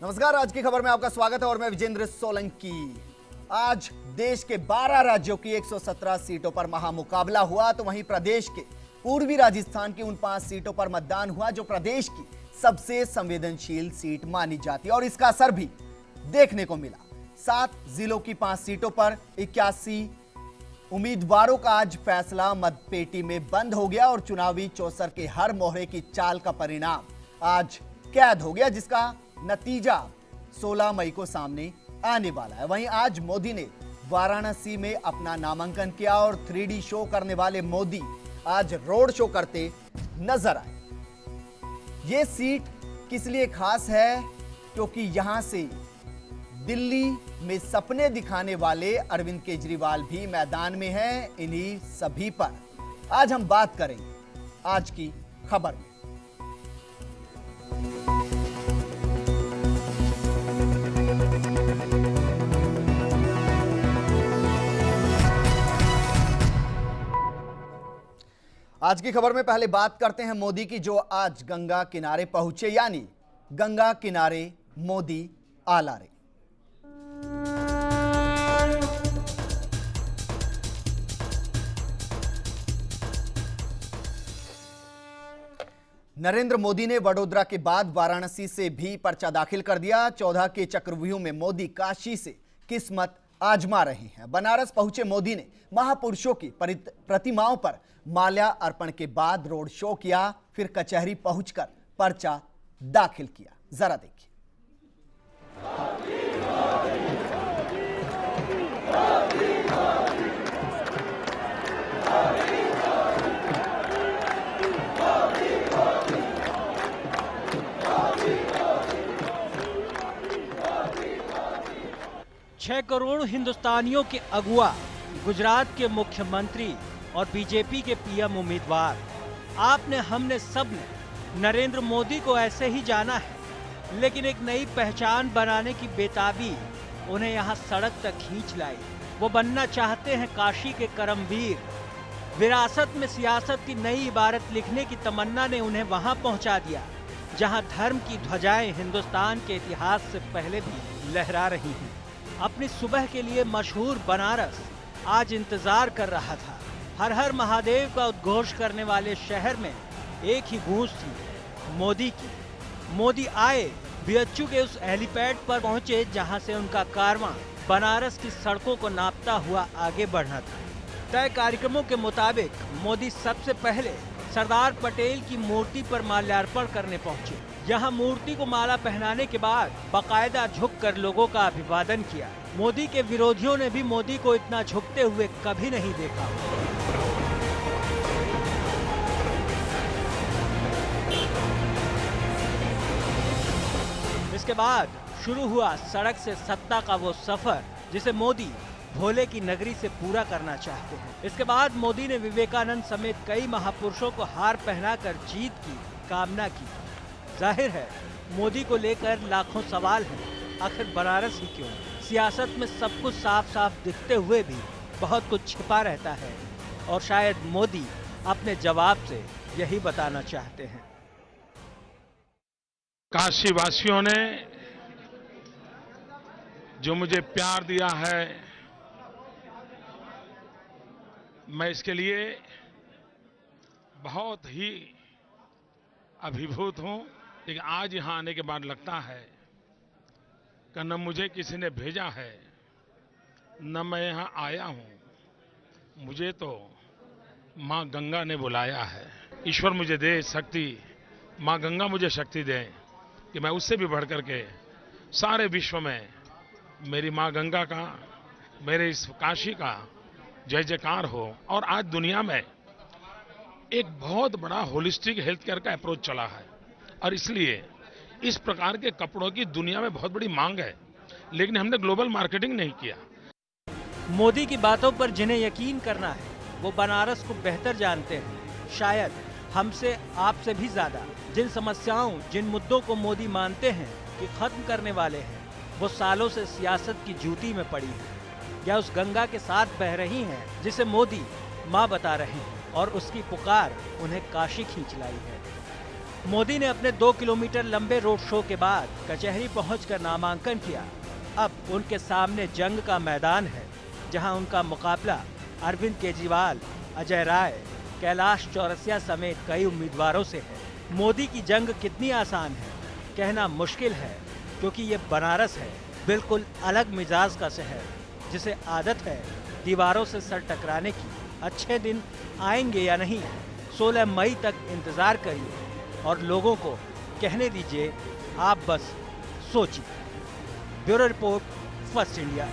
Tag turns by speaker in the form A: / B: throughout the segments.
A: नमस्कार, आज की खबर में आपका स्वागत है और मैं विजेंद्र सोलंकी। आज देश के 12 राज्यों की 117 सीटों पर महामुकाबला हुआ, तो वहीं प्रदेश के पूर्वी राजस्थान की उन 5 सीटों पर मतदान हुआ जो प्रदेश की सबसे संवेदनशील सीट मानी जाती है और इसका असर भी देखने को मिला। 7 जिलों की 5 सीटों पर 81 उम्मीदवारों का आज फैसला मतपेटी में बंद हो गया और चुनावी चौसर के हर मोहरे की चाल का परिणाम आज कैद हो गया, जिसका नतीजा 16 मई को सामने आने वाला है। वहीं आज मोदी ने वाराणसी में अपना नामांकन किया और 3D शो करने वाले मोदी आज रोड शो करते नजर आए। ये सीट किस लिए खास है? क्योंकि यहां से दिल्ली में सपने दिखाने वाले अरविंद केजरीवाल भी मैदान में हैं। इन्हीं सभी पर आज हम बात करेंगे आज की खबर में। आज की खबर में पहले बात करते हैं मोदी की, जो आज गंगा किनारे पहुंचे, यानी गंगा किनारे मोदी आलारे। नरेंद्र मोदी ने वडोदरा के बाद वाराणसी से भी पर्चा दाखिल कर दिया। 14 के चक्रव्यूह में मोदी काशी से किस्मत आजमा रहे हैं। बनारस पहुंचे मोदी ने महापुरुषों की प्रतिमाओं पर माल्या अर्पण के बाद रोड शो किया, फिर कचहरी पहुंचकर पर्चा दाखिल किया। जरा देखिए।
B: 6 करोड़ हिंदुस्तानियों के अगुआ, गुजरात के मुख्यमंत्री और बीजेपी के पीएम उम्मीदवार, आपने हमने सबने नरेंद्र मोदी को ऐसे ही जाना है, लेकिन एक नई पहचान बनाने की बेताबी उन्हें यहाँ सड़क तक खींच लाई। वो बनना चाहते हैं काशी के करमवीर। विरासत में सियासत की नई इबारत लिखने की तमन्ना ने उन्हें वहाँ पहुँचा दिया जहाँ धर्म की ध्वजाएं हिंदुस्तान के इतिहास से पहले भी लहरा रही हैं। अपनी सुबह के लिए मशहूर बनारस आज इंतजार कर रहा था। हर हर महादेव का उद्घोष करने वाले शहर में एक ही गूंज थी, मोदी की। मोदी आए, बीएचयू के उस हेलीपैड पर पहुंचे जहां से उनका कारवां बनारस की सड़कों को नापता हुआ आगे बढ़ना था। तय कार्यक्रमों के मुताबिक मोदी सबसे पहले सरदार पटेल की मूर्ति पर माल्यार्पण करने पहुंचे। यहाँ मूर्ति को माला पहनाने के बाद बाकायदा झुककर लोगों का अभिवादन किया। मोदी के विरोधियों ने भी मोदी को इतना झुकते हुए कभी नहीं देखा। इसके बाद शुरू हुआ सड़क से सत्ता का वो सफर जिसे मोदी भोले की नगरी से पूरा करना चाहते हैं। इसके बाद मोदी ने विवेकानंद समेत कई महापुरुषों को हार पहनाकर जीत की कामना की। जाहिर है मोदी को लेकर लाखों सवाल हैं। आखिर बनारस ही क्यों? सियासत में सब कुछ साफ साफ दिखते हुए भी बहुत कुछ छिपा रहता है और शायद मोदी अपने जवाब से यही बताना चाहते हैं।
C: काशी वासियों ने जो मुझे प्यार दिया है, मैं इसके लिए बहुत ही अभिभूत हूं। लेकिन आज यहां आने के बाद लगता है कि न मुझे किसी ने भेजा है, न मैं यहां आया हूं, मुझे तो मां गंगा ने बुलाया है। ईश्वर मुझे दे शक्ति, मां गंगा मुझे शक्ति दे कि मैं उससे भी बढ़ करके सारे विश्व में मेरी मां गंगा का, मेरे इस काशी का जय जयकार हो। और आज दुनिया में एक बहुत बड़ा होलिस्टिक हेल्थ केयर का अप्रोच चला है और इसलिए इस प्रकार के कपड़ों की दुनिया में बहुत बड़ी मांग है, लेकिन हमने ग्लोबल मार्केटिंग नहीं किया।
B: मोदी की बातों पर जिन्हें यकीन करना है वो बनारस को बेहतर जानते हैं, शायद हमसे आपसे भी ज्यादा। जिन समस्याओं, जिन मुद्दों को मोदी मानते हैं कि खत्म करने वाले हैं, वो सालों से सियासत की जूती में पड़ी है या उस गंगा के साथ बह रही हैं जिसे मोदी माँ बता रहे हैं और उसकी पुकार उन्हें काशी खींच लाई है। मोदी ने अपने 2 किलोमीटर लंबे रोड शो के बाद कचहरी पहुंचकर नामांकन किया। अब उनके सामने जंग का मैदान है, जहां उनका मुकाबला अरविंद केजरीवाल, अजय राय, कैलाश चौरसिया समेत कई उम्मीदवारों से है। मोदी की जंग कितनी आसान है कहना मुश्किल है, क्योंकि ये बनारस है, बिल्कुल अलग मिजाज का शहर, जिसे आदत है दीवारों से सर टकराने की। अच्छे दिन आएंगे या नहीं, 16 मई तक इंतजार करिए और लोगों को कहने दीजिए, आप बस सोचिए। Bureau report, first India.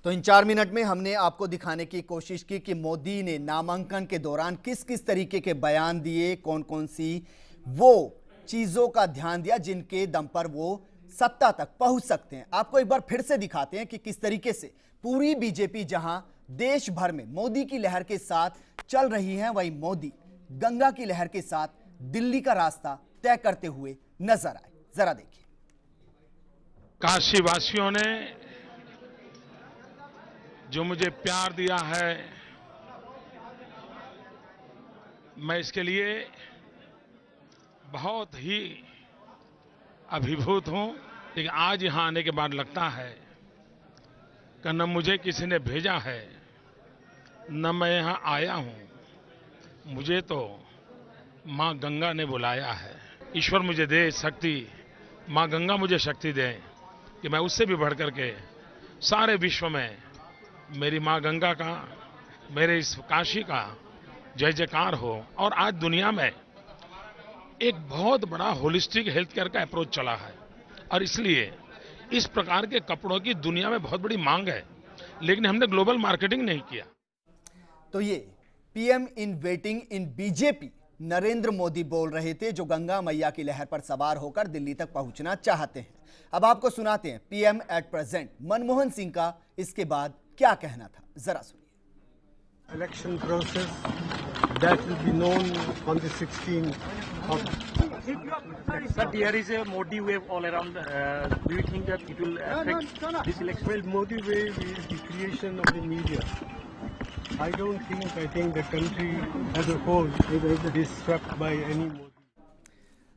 A: तो इन 4 मिनट में हमने आपको दिखाने की कोशिश की कि मोदी ने नामांकन के दौरान किस किस तरीके के बयान दिए, कौन कौन सी वो चीजों का ध्यान दिया जिनके दम पर वो सत्ता तक पहुंच सकते हैं। आपको एक बार फिर से दिखाते हैं कि किस तरीके से पूरी बीजेपी जहां देश भर में मोदी की लहर के साथ चल रही है, वहीं मोदी गंगा की लहर के साथ दिल्ली का रास्ता तय करते हुए नजर आए। जरा देखिए।
C: काशी वासियों ने जो मुझे प्यार दिया है, मैं इसके लिए बहुत ही अभिभूत हूं। लेकिन आज यहां आने के बाद लगता है कि न मुझे किसी ने भेजा है, न मैं यहां आया हूं, मुझे तो मां गंगा ने बुलाया है। ईश्वर मुझे दे शक्ति, मां गंगा मुझे शक्ति दे कि मैं उससे भी बढ़ करके सारे विश्व में मेरी मां गंगा का, मेरे इस काशी का जय जयकार हो। और आज दुनिया में एक बहुत बड़ा होलिस्टिक हेल्थ केयर का अप्रोच चला है, और इसलिए इस प्रकार के कपड़ों की दुनिया में बहुत बड़ी मांग है, लेकिन हमने ग्लोबल मार्केटिंग नहीं किया।
A: तो ये PM in waiting in BJP Narendra Modi बोल रहे थे, जो गंगा मैया की लहर पर सवार होकर दिल्ली तक पहुंचना चाहते हैं। अब आपको सुनाते हैं PM at present Manmohan Singh का इसके बाद क्या कहना था, जरा सुनिए।
D: Election process that will be known on the 16th of.
E: Sir, there is a Modi wave all around. Do you think that it will affect this election?
D: Well, Modi wave is the creation of the media. I think the country as a whole is swept by any Modi.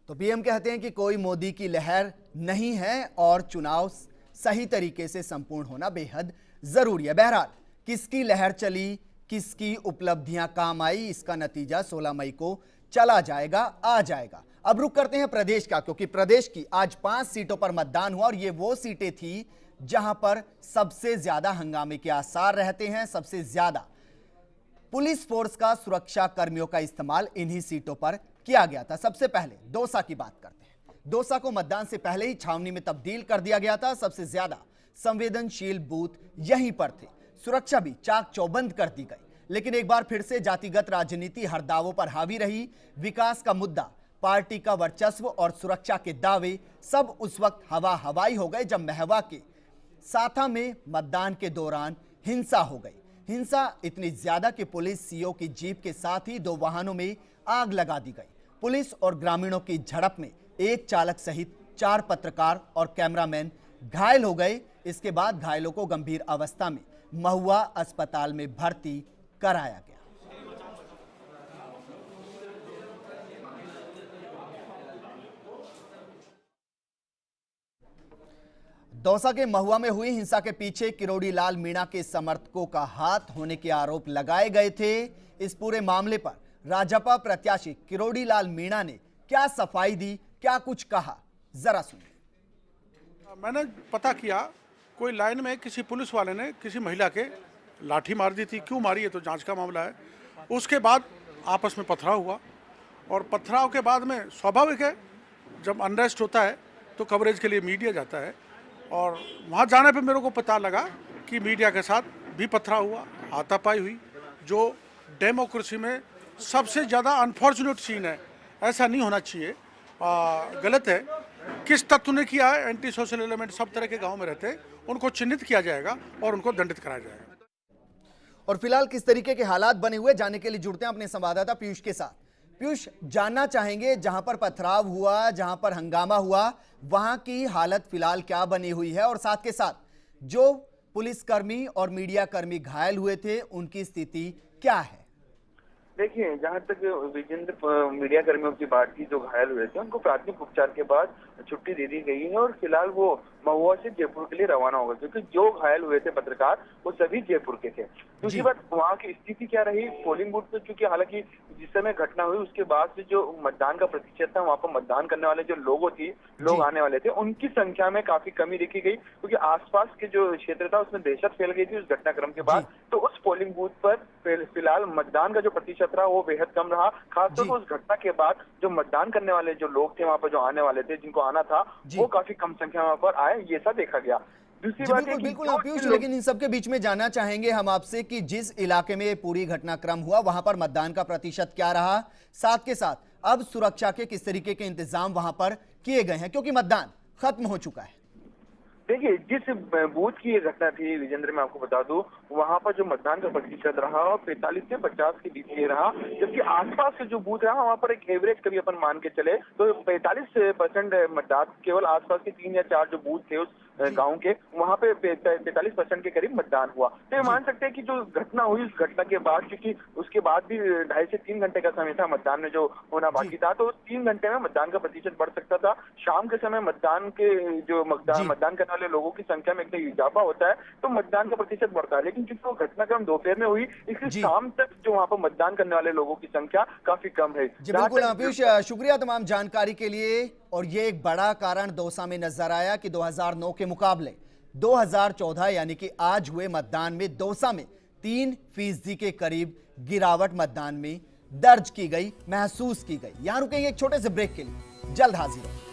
A: तो PM कहते हैं कि कोई मोदी की लहर नहीं है और चुनाव सही तरीके से संपूर्ण होना बेहद जरूरी है। बहरहाल किसकी लहर चली, किसकी उपलब्धियां काम आई, इसका नतीजा 16 मई को चला जाएगा, आ जाएगा। अब रुक करते हैं प्रदेश का, क्योंकि प्रदेश की आज 5 सीटों पर मतदान हुआ और ये वो सीटें थी जहां पर सबसे ज्यादा हंगामे के आसार रहते हैं। सबसे ज्यादा पुलिस फोर्स का, सुरक्षा कर्मियों का इस्तेमाल इन्हीं सीटों पर किया गया था। सबसे पहले दौसा की बात करते हैं। दौसा को मतदान से पहले ही छावनी में तब्दील कर दिया गया था। सबसे ज्यादा संवेदनशील बूथ यहीं पर थे। सुरक्षा भी चाक चौबंद कर दी गई, लेकिन एक बार फिर से जातिगत राजनीति हर दावों पर हावी रही। विकास का मुद्दा, पार्टी का वर्चस्व और सुरक्षा के दावे सब उस वक्त हवा हवाई हो गए जब महवा के साथा में मतदान के दौरान हिंसा हो गई। हिंसा इतनी ज्यादा कि पुलिस सीओ की जीप के साथ ही 2 वाहनों में आग लगा दी गई। पुलिस और ग्रामीणों की झड़प में एक चालक सहित 4 पत्रकार और कैमरामैन घायल हो गए। इसके बाद घायलों को गंभीर अवस्था में महुआ अस्पताल में भर्ती कराया गया। दौसा के महुआ में हुई हिंसा के पीछे किरोड़ी लाल मीणा के समर्थकों का हाथ होने के आरोप लगाए गए थे। इस पूरे मामले पर राजपा प्रत्याशी किरोड़ी लाल मीणा ने क्या सफाई दी, क्या कुछ कहा, जरा सुनिए।
F: मैंने पता किया, कोई लाइन में किसी पुलिस वाले ने किसी महिला के लाठी मार दी थी। क्यों मारी है तो जांच का मामला है। उसके बाद आपस में पथराव हुआ, और पथराव के बाद में स्वाभाविक है जब अनरेस्ट होता है तो कवरेज के लिए मीडिया जाता है, और वहाँ जाने पे मेरे को पता लगा कि मीडिया के साथ भी पथराव हुआ, हाथापाई हुई, जो डेमोक्रेसी में सबसे ज़्यादा अनफॉर्चुनेट सीन है। ऐसा नहीं होना चाहिए, गलत है। किस तत्व ने किया है, एंटी सोशल एलिमेंट सब तरह के गाँव में रहते हैं, उनको चिन्हित किया जाएगा और उनको दंडित कराया जाएगा।
A: और फिलहाल किस तरीके के हालात बने हुए, जानने के लिए जुड़ते हैं अपने संवाददाता पीयूष के साथ। पीयूष, जानना चाहेंगे जहां पर पथराव हुआ, जहां पर हंगामा हुआ, वहां की हालत फिलहाल क्या बनी हुई है, और साथ के साथ जो पुलिसकर्मी और मीडिया कर्मी घायल हुए थे उनकी स्थिति क्या है?
G: देखिए, जहां तक विजेंद्र मीडिया कर्मियों की बात की जो घायल हुए थे, उनको प्राथमिक उपचार के बाद छुट्टी दे दी गई है और फिलहाल वो महुआ से जयपुर के लिए रवाना होगा, क्योंकि जो घायल हुए थे पत्रकार वो सभी जयपुर के थे। दूसरी बात, वहाँ की स्थिति क्या रही पोलिंग बूथ पे, क्योंकि हालांकि जिस समय घटना हुई उसके बाद से जो मतदान का प्रतिशत था, वहाँ पर मतदान करने वाले जो लोग आने वाले थे, उनकी संख्या में काफी कमी देखी गई, क्योंकि आसपास के जो क्षेत्र था उसमें दहशत फैल गई थी उस घटनाक्रम के बाद। तो उस पोलिंग बूथ पर फिलहाल मतदान का जो प्रतिशत रहा वो बेहद कम रहा, खासतौर पर उस घटना के बाद जो मतदान करने वाले जो लोग थे वहाँ पर, जो आने वाले थे, जिनको आना था, वो काफी कम संख्या में वहाँ पर आए, ये सब देखा गया। दूसरी बात है कि
A: बिल्कुल पीयूष, लेकिन इन सबके बीच में जानना चाहेंगे हम आपसे कि जिस इलाके में ये पूरी घटनाक्रम हुआ वहां पर मतदान का प्रतिशत क्या रहा, साथ के साथ अब सुरक्षा के किस तरीके के इंतजाम वहां पर किए गए हैं, क्योंकि मतदान खत्म हो चुका है।
G: देखिए, जिस बूथ की ये घटना थी विजेंद्र, मैं आपको बता दूं, वहां पर जो मतदान का प्रतिशत रहा 45 से 50 के बीच ये रहा, जबकि आसपास के जो बूथ रहा वहां पर एक एवरेज कभी अपन मान के चले तो 45% मतदान केवल आसपास के 3 या 4 जो बूथ थे उस गांव के, वहां पे 45% के करीब मतदान हुआ। तो ये मान सकते हैं कि जो घटना हुई उस घटना के बाद, क्योंकि उसके बाद भी 2.5 से 3 घंटे का समय था मतदान में जो होना बाकी था, तो 3 घंटे में मतदान का प्रतिशत बढ़ सकता था। शाम के समय मतदान करने वाले लोगों की संख्या में एकदम इजाफा होता है तो मतदान का प्रतिशत बढ़ता है, लेकिन क्योंकि वो घटनाक्रम दोपहर में हुई इसलिए शाम तक जो वहाँ पर मतदान करने वाले लोगों की संख्या काफी कम है।
A: जी बिल्कुल पीयूष, शुक्रिया तमाम जानकारी के लिए। और ये एक बड़ा कारण दौसा में नजर आया कि 2009 के मुकाबले 2014 यानी कि आज हुए मतदान में दौसा में 3% के करीब गिरावट मतदान में दर्ज की गई, महसूस की गई। यहां रुकेंगे एक छोटे से ब्रेक के लिए, जल्द हाजिर होंगे।